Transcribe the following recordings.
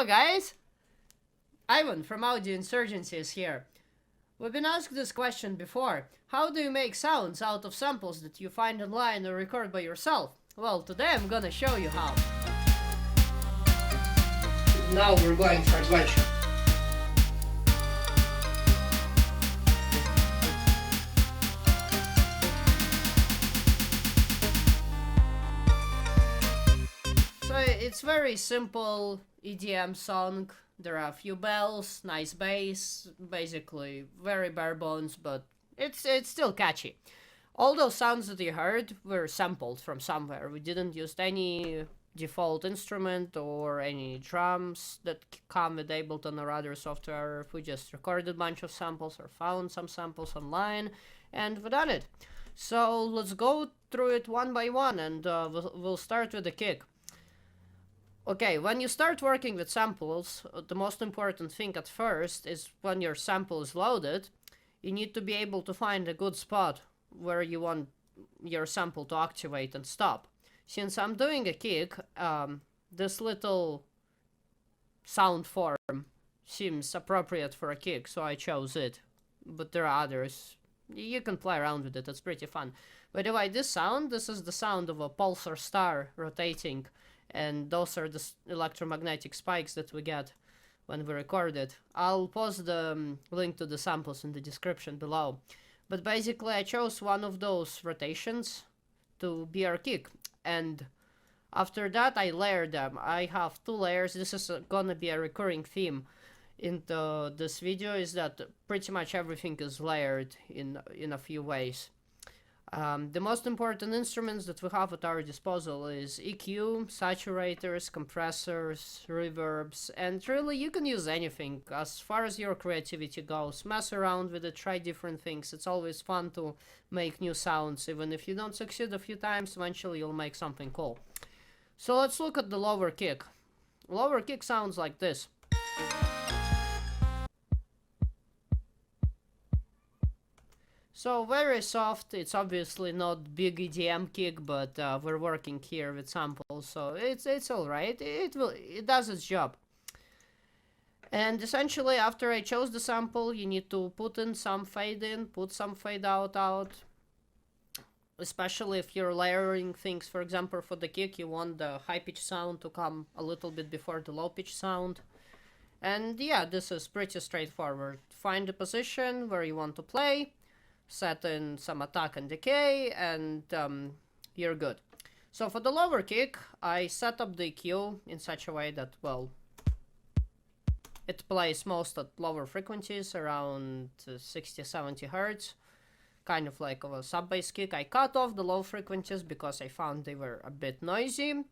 Hello guys! Ivan from Audio Insurgency is here. We've been asked this question before. How do you make sounds out of samples that you find online or record by yourself? Well, today I'm gonna show you how. Now we're going for adventure. So it's very simple EDM song. There are a few bells, nice bass, basically very bare bones, but it's still catchy. All those sounds that you heard were sampled from somewhere. We didn't use any default instrument or any drums that come with Ableton or other software. We just recorded a bunch of samples or found some samples online, and we done it. So let's go through it one by one, and we'll start with the kick. Okay, when you start working with samples, the most important thing at first is when your sample is loaded, you need to be able to find a good spot where you want your sample to activate and stop. Since I'm doing a kick, this little sound form seems appropriate for a kick, so I chose it. But there are others. You can play around with it, it's pretty fun. By the way, this is the sound of a Pulsar star rotating. And those are the electromagnetic spikes that we get when we record it. I'll post the link to the samples in the description below. But basically I chose one of those rotations to be our kick. And after that I layered them. I have two layers. This is gonna be a recurring theme in this video, is that pretty much everything is layered in a few ways. The most important instruments that we have at our disposal is EQ, saturators, compressors, reverbs, and really you can use anything as far as your creativity goes. Mess around with it, try different things. It's always fun to make new sounds. Even if you don't succeed a few times, eventually you'll make something cool. So let's look at the lower kick. Lower kick sounds like this. So very soft. It's obviously not big EDM kick, but we're working here with samples, so it's all right. It does its job. And essentially, after I chose the sample, you need to put in some fade in, put some fade out. Especially if you're layering things. For example, for the kick, you want the high pitch sound to come a little bit before the low pitch sound. And yeah, this is pretty straightforward. Find the position where you want to play. Set in some attack and decay, and you're good. So for the lower kick, I set up the EQ in such a way that, well, it plays most at lower frequencies, around 60-70 Hz, kind of like a sub-bass kick. I cut off the low frequencies because I found they were a bit noisy,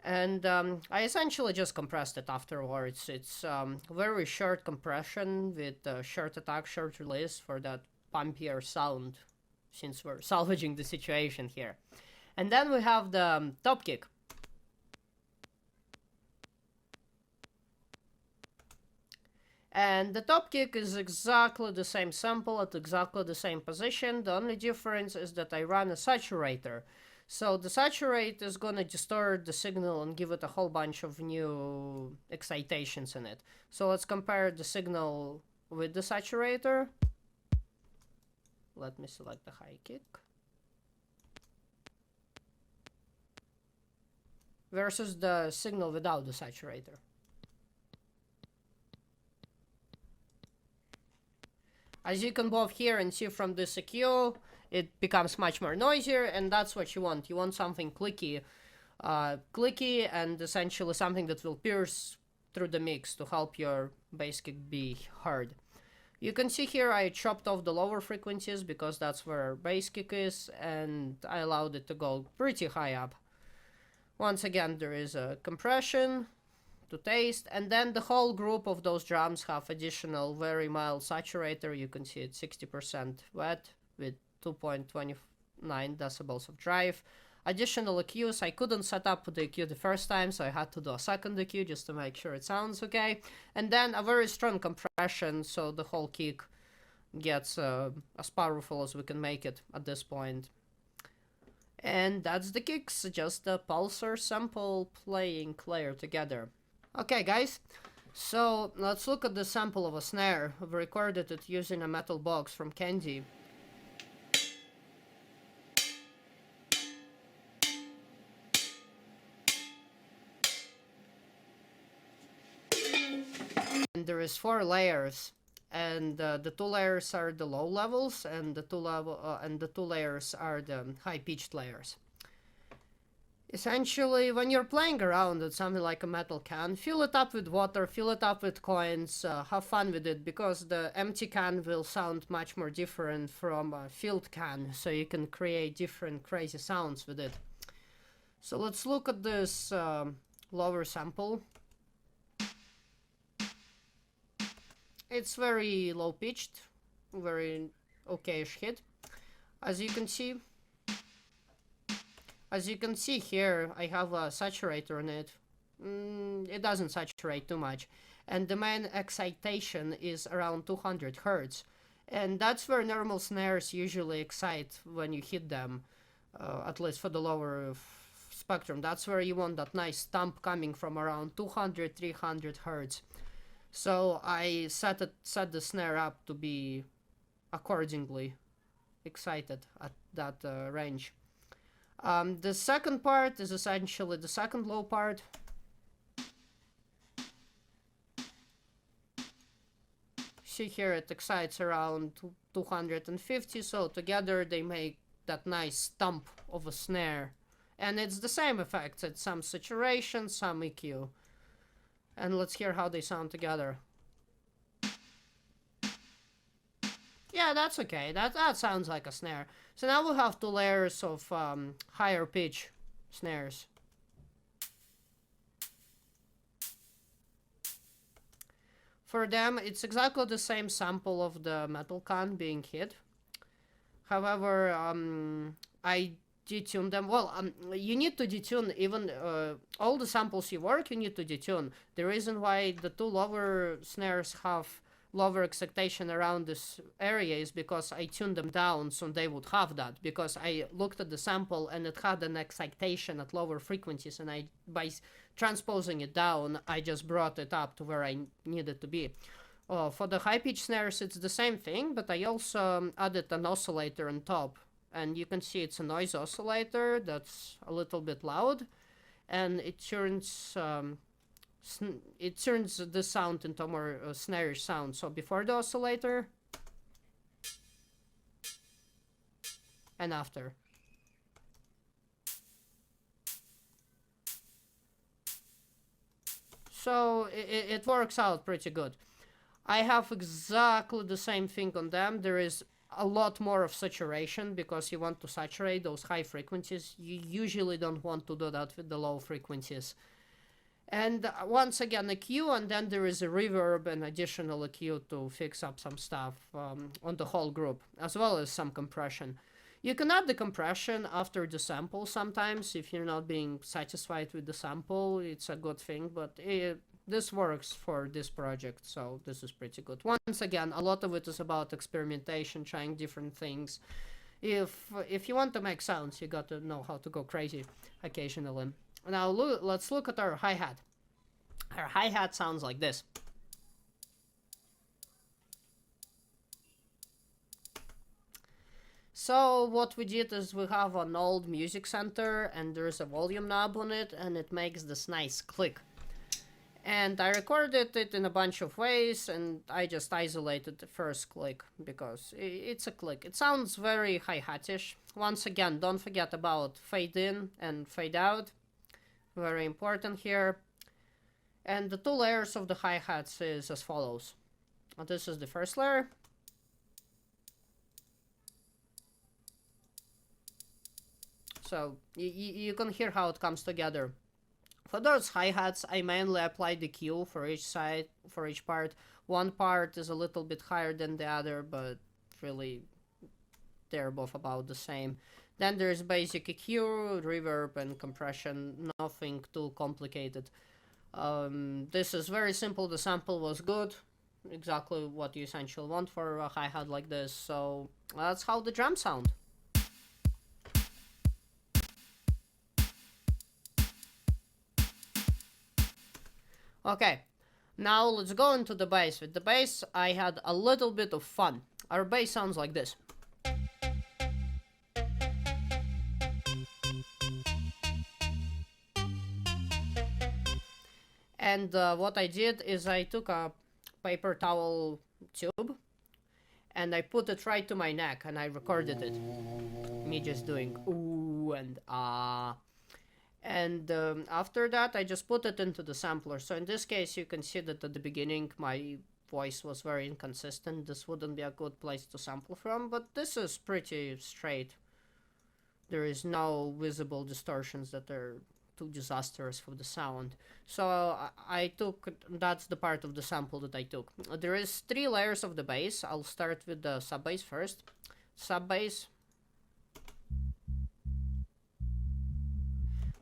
and I essentially just compressed it afterwards. It's very short compression with short attack, short release for that pumpier sound, since we're salvaging the situation here. And then we have the top kick. And the top kick is exactly the same sample at exactly the same position. The only difference is that I run a saturator. So the saturate is gonna distort the signal and give it a whole bunch of new excitations in it. So let's compare the signal with the saturator. Let me select the high kick. Versus the signal without the saturator. As you can both hear and see from this EQ, it becomes much more noisier, and that's what you want. You want something clicky, and essentially something that will pierce through the mix to help your bass kick be heard. You can see here I chopped off the lower frequencies because that's where our bass kick is, and I allowed it to go pretty high up. Once again, there is a compression to taste, and then the whole group of those drums have additional very mild saturator. You can see it's 60% wet with 2.29 decibels of drive. Additional EQs, I couldn't set up the EQ the first time, so I had to do a second EQ just to make sure it sounds okay. And then a very strong compression, so the whole kick gets as powerful as we can make it at this point. And that's the kicks, just a Pulsar sample playing layer together. Okay, guys, so let's look at the sample of a snare. I've recorded it using a metal box from Candy. And there is 4 layers, and the 2 layers are the low levels, and the two layers are the high-pitched layers. Essentially, when you're playing around with something like a metal can, fill it up with water, fill it up with coins, have fun with it, because the empty can will sound much more different from a filled can, so you can create different crazy sounds with it. So let's look at this lower sample. It's very low pitched, very okayish hit. As you can see here, I have a saturator on it. It doesn't saturate too much, and the main excitation is around 200 Hz, and that's where normal snares usually excite when you hit them, at least for the lower spectrum. That's where you want that nice thump coming from around 200-300 Hz. So I set the snare up to be accordingly excited at that range. The second part is essentially the second low part. See here, it excites around 250, so together they make that nice thump of a snare. And it's the same effect, it's some saturation, some EQ. And let's hear how they sound together. Yeah, that's okay. That sounds like a snare. So now we'll have 2 layers of higher pitch snares. For them, it's exactly the same sample of the metal can being hit. However, I detune them. Well, you need to detune even all the samples you work, you need to detune. The reason why the 2 lower snares have lower excitation around this area is because I tuned them down so they would have that, because I looked at the sample and it had an excitation at lower frequencies, and by transposing it down, I just brought it up to where I needed to be. For the high-pitch snares, it's the same thing, but I also added an oscillator on top, and you can see it's a noise oscillator that's a little bit loud, and it turns the sound into a more snare-ish sound. So before the oscillator and after. So it works out pretty good. I have exactly the same thing on them. There is a lot more of saturation because you want to saturate those high frequencies. You usually don't want to do that with the low frequencies. And once again, EQ, and then there is a reverb and additional EQ to fix up some stuff on the whole group, as well as some compression. You can add the compression after the sample sometimes if you're not being satisfied with the sample. It's a good thing, but this works for this project, so this is pretty good. Once again, a lot of it is about experimentation, trying different things. If you want to make sounds, you got to know how to go crazy occasionally. Now let's look at our hi-hat. Our hi-hat sounds like this. So what we did is we have an old music center and there's a volume knob on it, and it makes this nice click. And I recorded it in a bunch of ways, and I just isolated the first click because it's a click. It sounds very hi-hatish. Once again, don't forget about fade in and fade out. Very important here. And the 2 layers of the hi-hats is as follows. This is the first layer. So you can hear how it comes together. For those hi-hats, I mainly applied the EQ for each side, for each part. One part is a little bit higher than the other, but really they're both about the same. Then there's basic EQ, reverb, and compression, nothing too complicated. This is very simple, the sample was good, exactly what you essentially want for a hi-hat like this, so that's how the drums sound. Okay, now let's go into the bass. With the bass, I had a little bit of fun. Our bass sounds like this. And what I did is I took a paper towel tube and I put it right to my neck and I recorded it. Me just doing ooh and ah. And after that, I just put it into the sampler. So in this case, you can see that at the beginning, my voice was very inconsistent. This wouldn't be a good place to sample from, but this is pretty straight. There is no visible distortions that are too disastrous for the sound. So I took, that's the part of the sample that I took. There is 3 layers of the bass. I'll start with the sub bass first. Sub bass.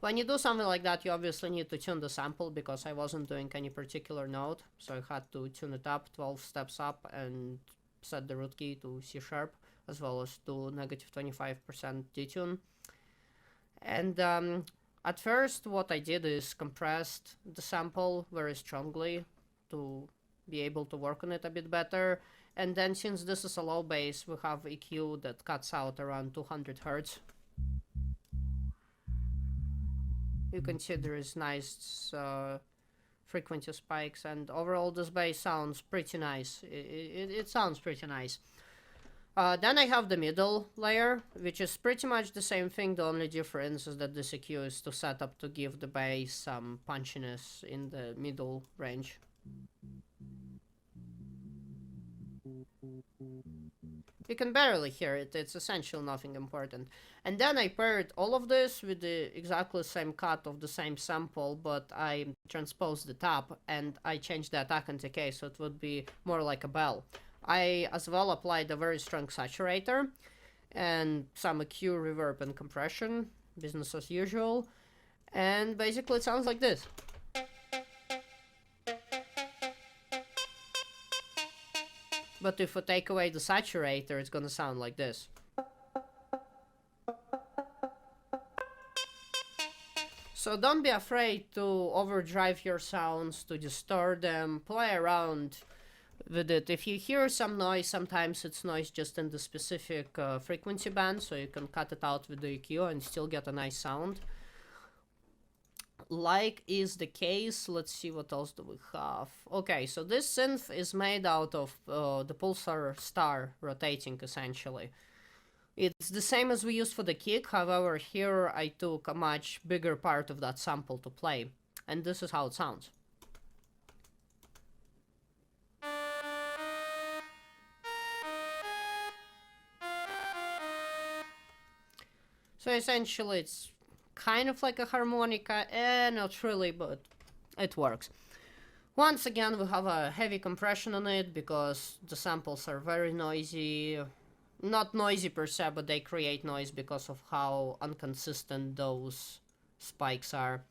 When you do something like that, you obviously need to tune the sample because I wasn't doing any particular note. So I had to tune it up 12 steps up and set the root key to C sharp, as well as to negative 25% detune. And at first, what I did is compressed the sample very strongly to be able to work on it a bit better. And then since this is a low bass, we have EQ that cuts out around 200 Hz. You can see there is nice frequency spikes, and overall this bass sounds pretty nice. It sounds pretty nice. Then I have the middle layer, which is pretty much the same thing. The only difference is that this EQ is to set up to give the bass some punchiness in the middle range. You can barely hear it, it's essentially nothing important. And then I paired all of this with the exactly same cut of the same sample, but I transposed the top and I changed the attack and decay so it would be more like a bell. I as well applied a very strong saturator and some EQ, reverb and compression, business as usual. And basically it sounds like this. But if I take away the saturator, it's gonna sound like this. So don't be afraid to overdrive your sounds, to distort them, play around with it. If you hear some noise, sometimes it's noise just in the specific frequency band, so you can cut it out with the EQ and still get a nice sound. Like is the case, let's see what else do we have. Okay, so this synth is made out of the Pulsar star rotating essentially. It's the same as we used for the kick, however here I took a much bigger part of that sample to play, and this is how it sounds. So essentially it's kind of like a harmonica, not really, but it works. Once again, we have a heavy compression on it because the samples are very noisy. Not noisy per se, but they create noise because of how inconsistent those spikes are.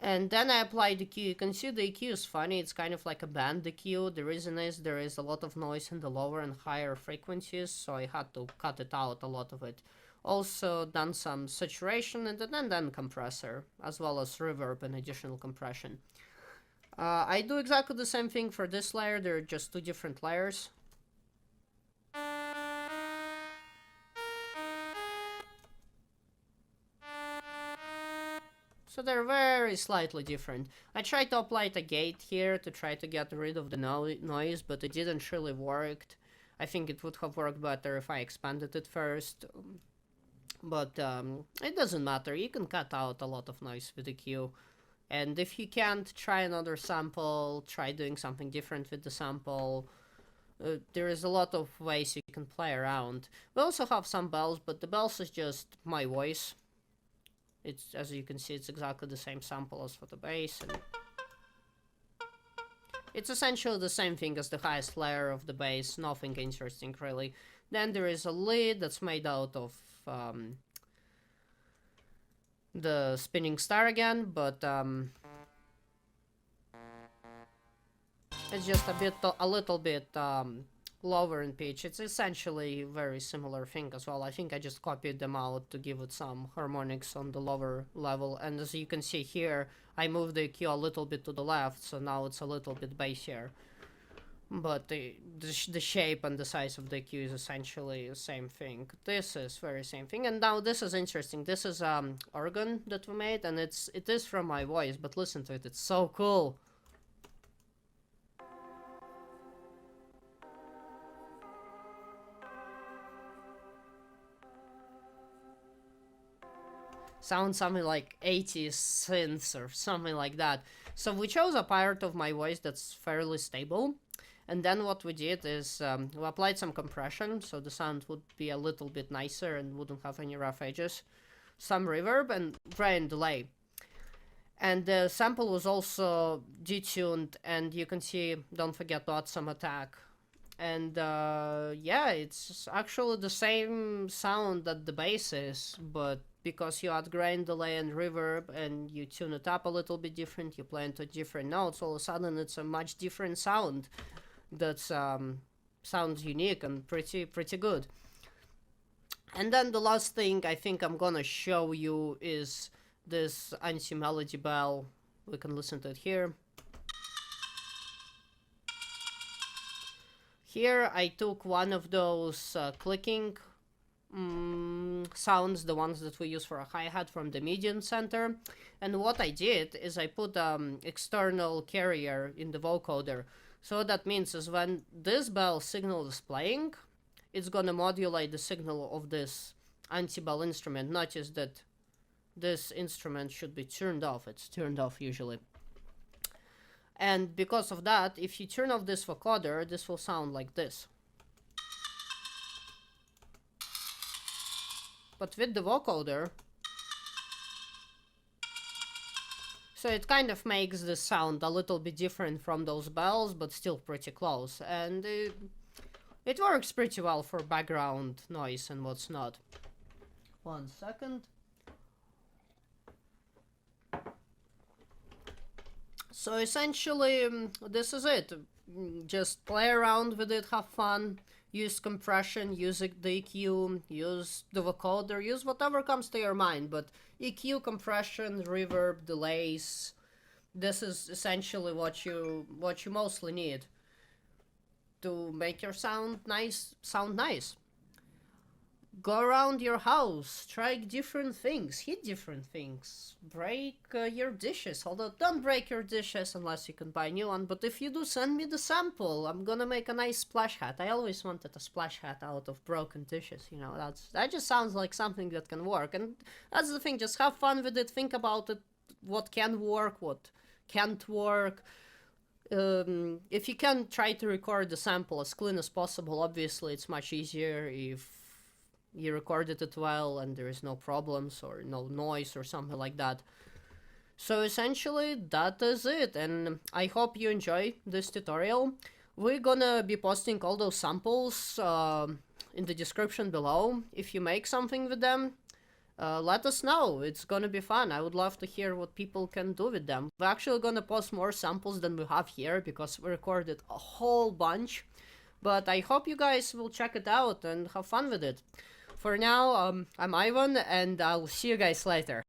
And then I apply the EQ. You can see the EQ is funny, it's kind of like a band EQ. The reason is there is a lot of noise in the lower and higher frequencies, so I had to cut it out, a lot of it. Also done some saturation and then compressor, as well as reverb and additional compression. I do exactly the same thing for this layer, they're just 2 different layers. So they're very slightly different. I tried to apply a gate here to try to get rid of the noise, but it didn't really work. I think it would have worked better if I expanded it first. But it doesn't matter, you can cut out a lot of noise with EQ. And if you can't, try another sample, try doing something different with the sample. There is a lot of ways you can play around. We also have some bells, but the bells is just my voice. It's, as you can see, it's exactly the same sample as for the bass. And it's essentially the same thing as the highest layer of the bass, nothing interesting really. Then there is a lid that's made out of the spinning star again, but it's just a little bit lower in pitch. It's essentially a very similar thing as well. I think I just copied them out to give it some harmonics on the lower level. And as you can see here, I moved the EQ a little bit to the left, so now it's a little bit bassier. But the shape and the size of the EQ is essentially the same thing. This is very same thing. And now this is interesting. This is organ that we made, and it is from my voice, but listen to it. It's so cool. Sounds something like 80s synths or something like that. So we chose a part of my voice that's fairly stable. And then what we did is we applied some compression, so the sound would be a little bit nicer and wouldn't have any rough edges. Some reverb and grain delay. And the sample was also detuned, and you can see, don't forget to add some attack. And yeah, it's actually the same sound that the bass is, but because you add grain delay and reverb and you tune it up a little bit different, you play into different notes, all of a sudden it's a much different sound that sounds unique and pretty good. And then the last thing I think I'm gonna show you is this anti-melody bell. We can listen to it here. Here I took one of those clicking sounds, the ones that we use for a hi-hat from the medium center, and what I did is I put external carrier in the vocoder. So what that means is when this bell signal is playing, it's gonna modulate the signal of this anti-bell instrument. Notice that this instrument should be turned off. It's turned off usually. And because of that, if you turn off this vocoder, this will sound like this. But with the vocoder, so it kind of makes the sound a little bit different from those bells, but still pretty close. And it works pretty well for background noise and what's not. 1 second. So essentially, this is it. Just play around with it, have fun, use compression, use the EQ, use the vocoder, use whatever comes to your mind, but EQ, compression, reverb, delays, this is essentially what you mostly need to make your sound nice. Go around your house, try different things, hit different things, break your dishes, although don't break your dishes unless you can buy a new one, but if you do, send me the sample. I'm gonna make a nice splash hat. I always wanted a splash hat out of broken dishes, you know, that just sounds like something that can work, and that's the thing, just have fun with it, think about it, what can work, what can't work. If you can, try to record the sample as clean as possible. Obviously it's much easier if you recorded it well and there is no problems or no noise or something like that. So essentially that is it, and I hope you enjoy this tutorial. We're gonna be posting all those samples in the description below. If you make something with them, let us know. It's gonna be fun. I would love to hear what people can do with them. We're actually gonna post more samples than we have here because we recorded a whole bunch, but I hope you guys will check it out and have fun with it. For now, I'm Ivan, and I'll see you guys later.